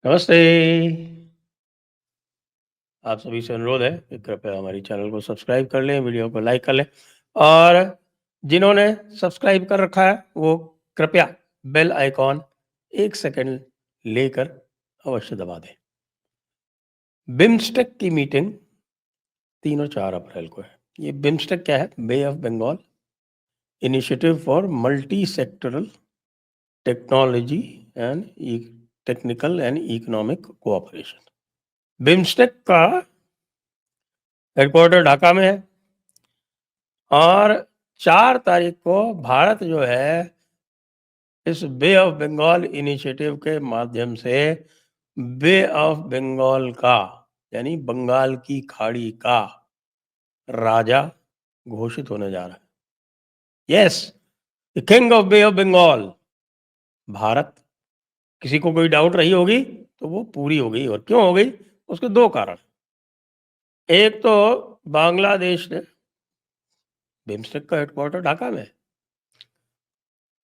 नमस्ते। आप सभी से अनुरोध है कि कृपया हमारी चैनल को सब्सक्राइब कर लें, वीडियो को लाइक कर लें और जिन्होंने सब्सक्राइब कर रखा है वो कृपया बेल आइकॉन 1 सेकंड लेकर अवश्य दबा दें। बिम्स्टेक की मीटिंग 3 और 4 अप्रैल को है। ये बिम्स्टेक क्या है? Bay of Bengal initiative for multi sectoral technology and technical and economic cooperation. BIMSTEC का हेडक्वार्टर ढाका में है और 4 तारीख को भारत जो है इस बे ऑफ बंगाल इनिशिएटिव के माध्यम से बे ऑफ बंगाल का यानी बंगाल की खाड़ी का राजा घोषित होने जा रहा है। Yes, the king of bay of Bengal Bharat. किसी को कोई डाउट रही होगी तो वो पूरी हो गई। और क्यों हो गई? उसके 2 कारण। एक तो बांग्लादेश ने बिम्स्टेक का हेडक्वार्टर ढाका में है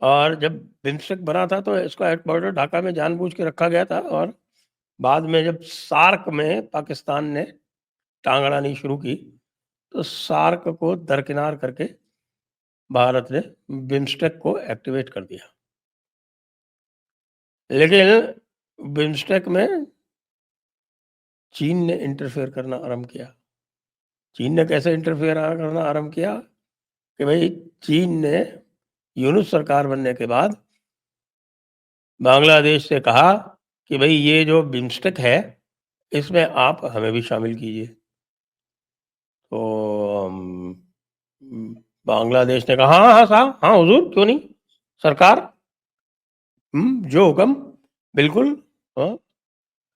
और जब बिम्स्टेक बना था तो इसका हेडक्वार्टर ढाका में जानबूझ के रखा गया था और बाद में जब सार्क में पाकिस्तान ने टांग अड़ानी शुरू की तो सार्क को दरकिनार करके भारत ने बिम्स्टेक को एक्टिवेट कर दिया। लेकिन बिम्स्टेक में चीन ने इंटरफेयर करना आरंभ किया। चीन ने कैसे इंटरफेयर करना आरंभ किया कि भाई चीन ने यूनुस सरकार बनने के बाद बांग्लादेश से कहा कि भाई ये जो बिम्स्टेक है इसमें आप हमें भी शामिल कीजिए। तो बांग्लादेश ने कहा हाँ हाँ साहब, हाँ हुजूर, क्यों नहीं, सरकार, जो हुक्म, बिल्कुल। हाँ,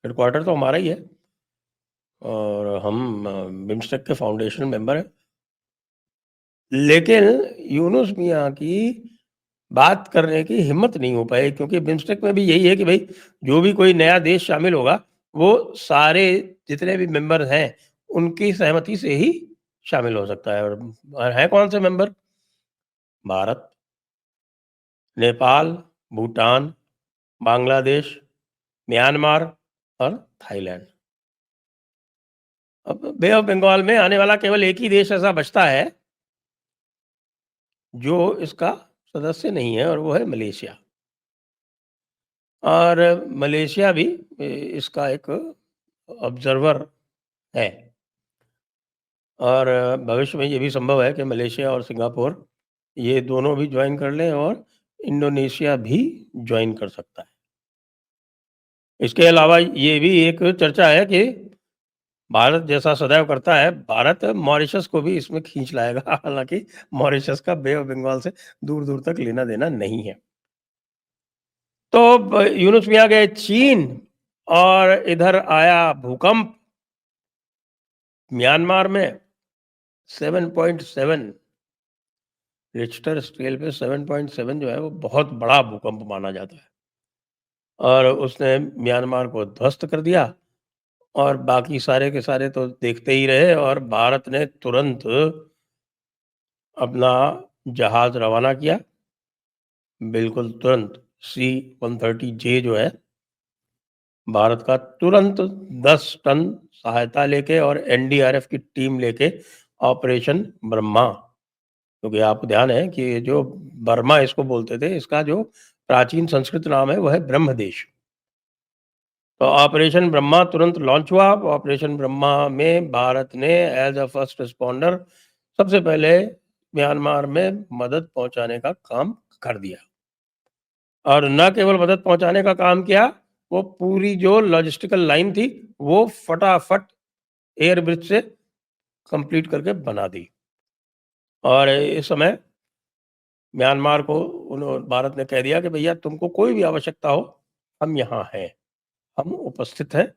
हेडक्वार्टर तो हमारा ही है और हम बिम्स्टेक के फाउंडेशन मेंबर हैं। लेकिन यूनुस मियाँ की बात करने की हिम्मत नहीं हो पाई क्योंकि बिम्स्टेक में भी यही है कि भाई जो भी कोई नया देश शामिल होगा वो सारे जितने भी मेंबर हैं उनकी सहमति से ही शामिल हो सकता है। और हैं कौन से मेंबर? भारत, नेपाल, भूटान, बांग्लादेश, म्यांमार और थाईलैंड। अब बे ऑफ बंगाल में आने वाला केवल एक ही देश ऐसा बचता है जो इसका सदस्य नहीं है और वो है मलेशिया। और मलेशिया भी इसका एक ऑब्जर्वर है और भविष्य में ये भी संभव है कि मलेशिया और सिंगापुर ये दोनों भी ज्वाइन कर लें और इंडोनेशिया भी ज्वाइन कर सकता है। इसके अलावा ये भी एक चर्चा है कि भारत जैसा सदैव करता है, भारत मॉरिशस को भी इसमें खींच लाएगा। हालांकि मॉरिशस का बे ऑफ बंगाल से दूर दूर तक लेना देना नहीं है। तो यूनुस मियाँ गए चीन और इधर आया भूकंप। म्यांमार में 7.7 रिक्टर स्केल पे 7.7 जो है वो बहुत बड़ा भूकंप माना जाता है और उसने म्यांमार को ध्वस्त कर दिया और बाकी सारे के सारे तो देखते ही रहे और भारत ने तुरंत अपना जहाज रवाना किया। बिल्कुल तुरंत C-130J जो है भारत का तुरंत 10 टन सहायता लेके और एनडीआरएफ की टीम लेके ऑपरेशन ब्रह्मा, क्योंकि आपको ध्यान है कि जो बर्मा इसको बोलते थे, इसका जो प्राचीन संस्कृत नाम है वो है ब्रह्मदेश। तो ऑपरेशन ब्रह्मा तुरंत लॉन्च हुआ। ऑपरेशन ब्रह्मा में भारत ने एज अ फर्स्ट रिस्पॉन्डर सबसे पहले म्यांमार में मदद पहुंचाने का काम कर दिया और न केवल मदद पहुंचाने का काम किया, वो पूरी जो लॉजिस्टिकल लाइन थी वो फटाफट एयर ब्रिज से कंप्लीट करके बना दी। और इस समय म्यांमार को भारत ने कह दिया कि भैया तुमको कोई भी आवश्यकता हो, हम यहाँ हैं, हम उपस्थित हैं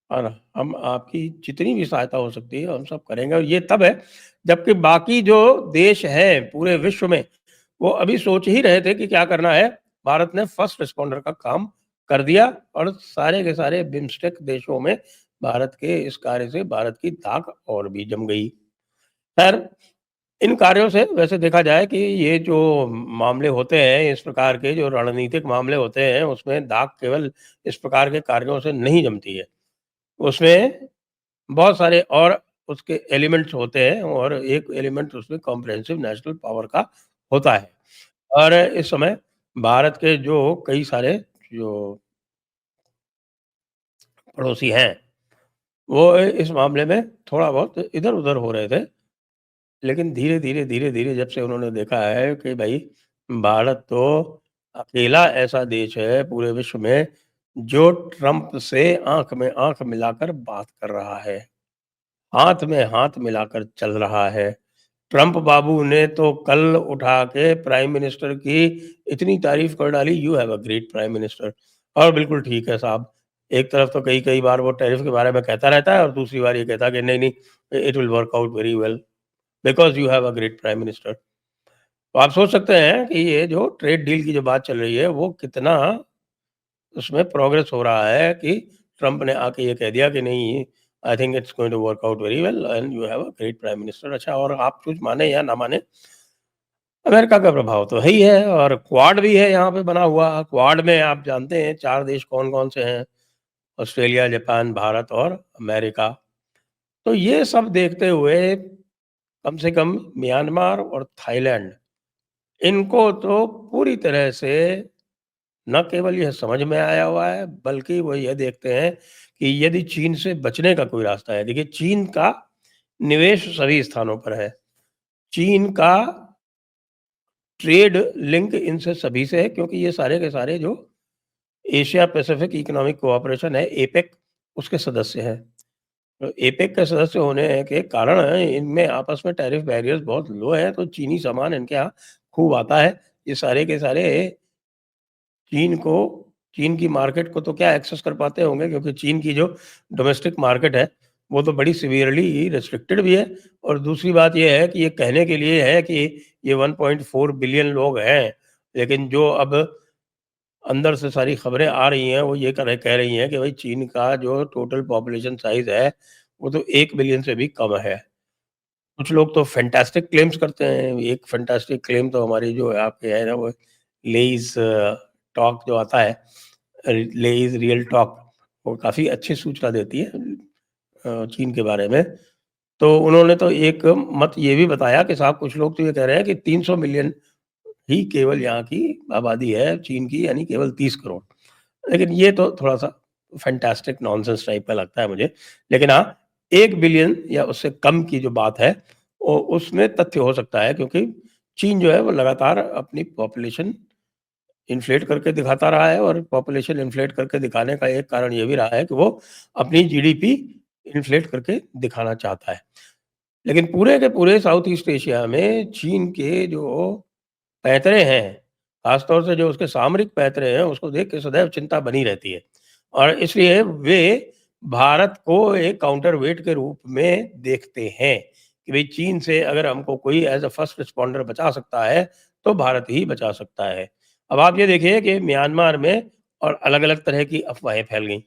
और हम आपकी जितनी भी सहायता हो सकती है हम सब करेंगे। और ये तब है जबकि बाकी जो देश हैं पूरे विश्व में वो अभी सोच ही रहे थे कि क्या करना है। भारत ने फर्स्ट रिस्पॉन्डर का काम कर दिया और सारे के सारे बिम्स्टेक देशों में भारत के इस कार्य से भारत की ताक और भी जम गई। खैर, इन कार्यों से वैसे देखा जाए कि ये जो मामले होते हैं, इस प्रकार के जो रणनीतिक मामले होते हैं, उसमें दाग केवल इस प्रकार के कार्यों से नहीं जमती है। उसमें बहुत सारे और उसके एलिमेंट्स होते हैं और एक एलिमेंट उसमें कॉम्प्रिहेंसिव नेशनल पावर का होता है। और इस समय भारत के जो कई सारे जो पड़ोसी हैं, वो इस मामले में थोड़ा बहुत इधर-उधर हो रहे थे। लेकिन धीरे-धीरे, धीरे-धीरे जब से उन्होंने देखा है कि भई भारत तो अकेला ऐसा देश है पूरे विश्व में जो ट्रंप से आँख में आँख मिलाकर बात कर रहा है, हाथ में हाथ मिलाकर चल रहा है। ट्रंप बाबू ने तो कल उठा के प्राइम मिनिस्टर की इतनी तारीफ़ कर डाली, you have a great prime minister. और बिल्कुल ठीक है साहब। एक तरफ तो कई-कई बार वो टैरिफ के बारे में कहता रहता है और दूसरी बार ये कहता है कि नहीं-नहीं, it will work out very well. Because you have a great prime minister. तो आप सोच सकते हैं कि ये जो ट्रेड डील की जो बात चल रही है, वो कितना उसमें प्रोग्रेस हो रहा है कि ट्रंप ने आके ये कह दिया कि नहीं, I think it's going to work out very well and you have a great prime minister. अच्छा, और आप कुछ माने या ना माने, अमेरिका का प्रभाव तो है ही है और क्वाड भी है यहाँ पे बना हुआ। क्वाड में आप जानते हैं 4 देश कौन-कौन से हैं, ऑस्ट्रेलिया, जापान, भारत और अमेरिका। तो ये सब देखते हुए कम से कम म्यांमार और थाईलैंड, इनको तो पूरी तरह से न केवल यह समझ में आया हुआ है, बल्कि वो ये देखते हैं कि यदि चीन से बचने का कोई रास्ता है। देखिए, चीन का निवेश सभी स्थानों पर है। चीन का ट्रेड लिंक इनसे सभी से है क्योंकि ये सारे के सारे जो एशिया पैसिफिक इकोनॉमिक कोऑपरेशन है, एपेक, उसके सदस्य हैं। तो एपेक के सदस्य होने के कारण इनमें आपस में टैरिफ बैरियर्स बहुत लो हैं, तो चीनी सामान इनके यहाँ खूब आता है। ये सारे के सारे चीन को चीन की मार्केट को तो क्या एक्सेस कर पाते होंगे क्योंकि चीन की जो डोमेस्टिक मार्केट है, वो तो बड़ी सीवियरली रिस्ट्रिक्टेड भी है। और दूसरी बात ये है कि ये कहने के लिए है कि ये 1.4 बिलियन लोग हैं, लेकिन जो अब अंदर से सारी खबरें आ रही हैं, वो ये कह रही हैं कि भई चीन का जो टोटल पॉपुलेशन साइज़ है, वो तो 1 बिलियन से भी कम है। कुछ लोग तो फैंटास्टिक क्लेम्स करते हैं। एक फैंटास्टिक क्लेम तो हमारी जो है आपके है ना, वो लेइज़ टॉक जो आता है, लेइज़ रियल टॉक, वो काफ़ी अच्छी सूचना देती है चीन के बारे में। तो उन्होंने तो एक मत ये भी बताया कि साहब कुछ लोग तो ये कह रहे हैं कि 300 मिलियन ही केवल यहाँ की आबादी है चीन की, यानी केवल 30 करोड़। लेकिन ये तो थोड़ा-सा फैंटास्टिक नॉनसेंस टाइप का लगता है मुझे। लेकिन हाँ, 1 बिलियन या उससे कम की जो बात है, उसमें तथ्य हो सकता है क्योंकि चीन जो है वो लगातार अपनी पॉपुलेशन इन्फ्लेट करके दिखाता रहा है और पॉपुलेशन इन्फ्लेट करके दिखाने का एक कारण ये भी रहा है कि वो अपनी जीडीपी इन्फ्लेट करके दिखाना चाहता है। लेकिन पूरे के पूरे साउथ ईस्ट एशिया में चीन के जो पैंतरे हैं, ख़ास तौर से जो उसके सामरिक पैंतरे हैं, उसको देख के सदैव चिंता बनी रहती है। और इसलिए वे भारत को एक काउंटर वेट के रूप में देखते हैं कि भई चीन से अगर हमको कोई एज़ अ फर्स्ट रिस्पॉन्डर बचा सकता है, तो भारत ही बचा सकता है। अब आप ये देखिए कि म्यांमार में और अलग-अलग तरह की अफ़वाहें फैल गई।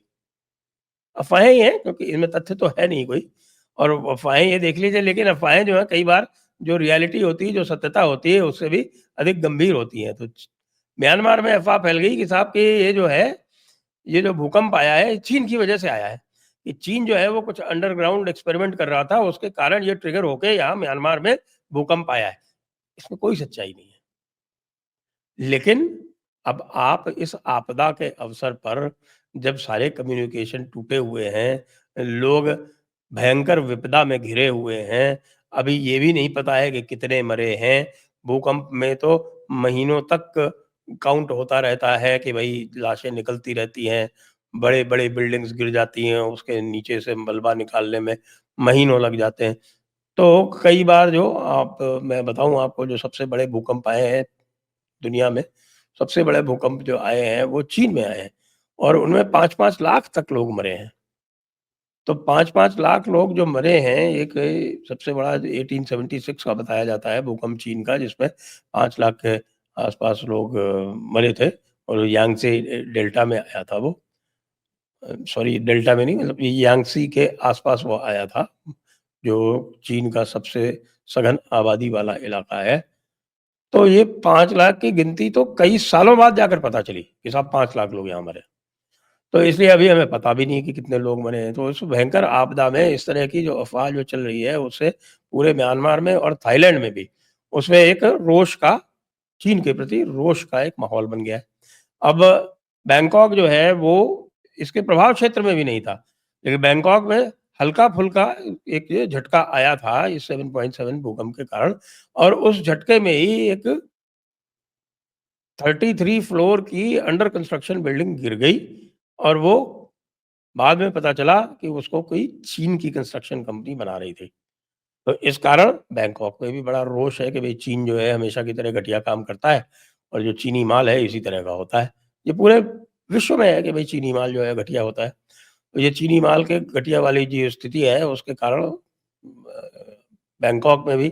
अफ़वाहें ही हैं क्योंकि इनमें तथ्य तो है नहीं कोई। और अफ़वाहें ये देख लीजिए, लेकिन अफ़वाहें जो हैं कई बार जो रियलिटी होती है, जो सत्यता होती है, उससे भी अधिक गंभीर होती हैं। तो च म्यांमार में अफ़वाह फैल गई कि साहब कि ये जो है, ये जो भूकंप आया है, ये चीन की वजह से आया है। कि चीन जो है वो कुछ अंडरग्राउंड एक्सपेरिमेंट कर रहा था, उसके कारण ये ट्रिगर होके यहाँ म्यांमार में भूकंप आया है। इसमें कोई सच्चाई नहीं है। लेकिन अब आप इस आपदा के अवसर पर जब सारे कम्युनिकेशन टूटे हुए हैं, लोग भयंकर विपदा में घिरे हुए हैं, अभी ये भी नहीं पता है कि कितने मरे हैं। भूकंप में तो महीनों तक काउंट होता रहता है कि भई लाशें निकलती रहती हैं, बड़े-बड़े बिल्डिंग्स गिर जाती हैं, उसके नीचे से मलबा निकालने में महीनों लग जाते हैं। तो कई बार जो आप मैं बताऊँ आपको, जो सबसे बड़े भूकंप आए हैं दुनिया में, सबसे बड़े भूकंप जो आए हैं वो चीन में आए हैं और उनमें 5-5 लाख तक लोग मरे हैं। तो 5-5 लाख लोग जो मरे हैं, एक सबसे बड़ा 1876 का बताया जाता है भूकंप चीन का, जिसमें 5 लाख के आस-पास लोग मरे थे और यांगत्से डेल्टा में आया था वो। सॉरी, डेल्टा में नहीं, मतलब ये यांगत्से के आस-पास वो आया था, जो चीन का सबसे सघन आबादी वाला इलाका है। तो ये 5 लाख की गिनती तो कई सालों बाद जाकर पता चली कि साहब 5 लाख लोग यहाँ मरे। तो इसलिए अभी हमें पता भी नहीं कि कितने लोग मरे हैं। तो उस भयंकर आपदा में इस तरह की जो अफ़वाह जो चल रही है, उससे पूरे म्यांमार में और थाईलैंड में भी उसमें एक रोष का, चीन के प्रति रोष का एक माहौल बन गया है। अब बैंकॉक जो है वो इसके प्रभाव क्षेत्र में भी नहीं था। लेकिन बैंकॉक में हल्का-फुल्का एक ये झटका आया था इस 7.7 भूकंप के कारण, और उस झटके में ही एक 33 फ्लोर की अंडर कंस्ट्रक्शन बिल्डिंग गिर गई, और वो बाद में पता चला कि उसको कोई चीन की कंस्ट्रक्शन कंपनी बना रही थी। तो इस कारण बैंकॉक में भी बड़ा रोष है कि भई चीन जो है हमेशा की तरह घटिया काम करता है, और जो चीनी माल है इसी तरह का होता है। ये पूरे विश्व में है कि भई चीनी माल जो है घटिया होता है। तो ये चीनी माल के घटिया वाली जो स्थिति है उसके कारण बैंकॉक में भी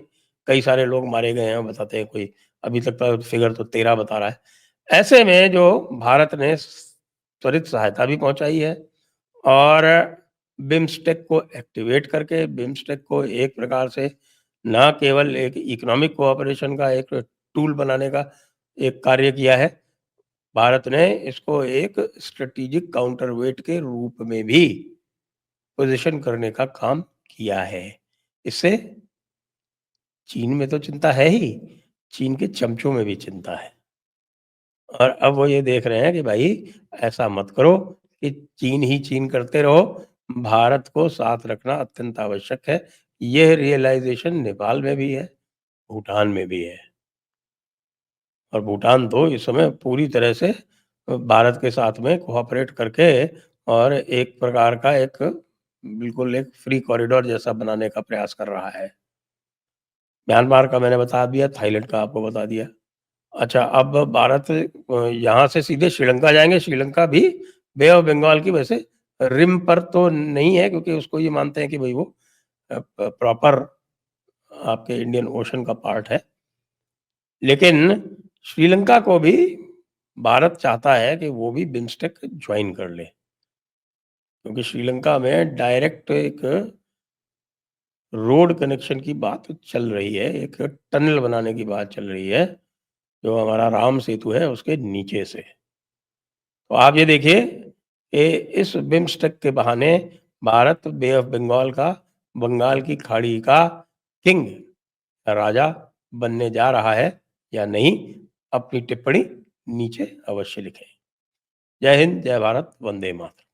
कई सारे लोग मारे गए हैं, बताते हैं कोई, अभी तक का फिगर तो 13 बता रहा है। ऐसे में जो भारत ने त्वरित सहायता भी पहुँचाई है, और बिम्स्टेक को एक्टिवेट करके बिम्स्टेक को एक प्रकार से ना केवल एक इकोनॉमिक कोऑपरेशन का एक टूल बनाने का एक कार्य किया है, भारत ने इसको एक स्ट्रेटेजिक काउंटरवेट के रूप में भी पोज़ीशन करने का काम किया है। इससे चीन में तो चिंता है ही, चीन के चमचों में भी चिंता है। और अब वो ये देख रहे हैं कि भाई ऐसा मत करो कि चीन ही चीन करते रहो, भारत को साथ रखना अत्यंत आवश्यक है। यह रियलाइज़ेशन नेपाल में भी है, भूटान में भी है, और भूटान तो इस समय पूरी तरह से भारत के साथ में कोऑपरेट करके और एक प्रकार का एक बिल्कुल एक फ्री कॉरिडोर जैसा बनाने का प्रयास कर रहा है। म्यांमार का मैंने बता दिया, थाईलैंड का आपको बता दिया। अच्छा, अब भारत यहाँ से सीधे श्रीलंका जाएँगे, श्रीलंका भी बे ऑफ बंगाल की वैसे रिम पर तो नहीं है, क्योंकि उसको ये मानते हैं कि भई वो प्रॉपर आपके इंडियन ओशन का पार्ट है। लेकिन श्रीलंका को भी भारत चाहता है कि वो भी बिम्स्टेक जॉइन कर ले, क्योंकि श्रीलंका में डायरेक्ट एक रोड कनेक्शन की बात चल रही है, एक टनल बनाने की बात चल रही है, जो हमारा राम सेतु है उसके नीचे से। तो आप ये देखिए कि इस बिम्स्टेक के बहाने भारत बे ऑफ बंगाल का, बंगाल की खाड़ी का किंग, राजा बनने जा रहा है या नहीं? अपनी टिप्पणी नीचे अवश्य लिखें। जय हिंद, जय भारत, वंदे मातरम।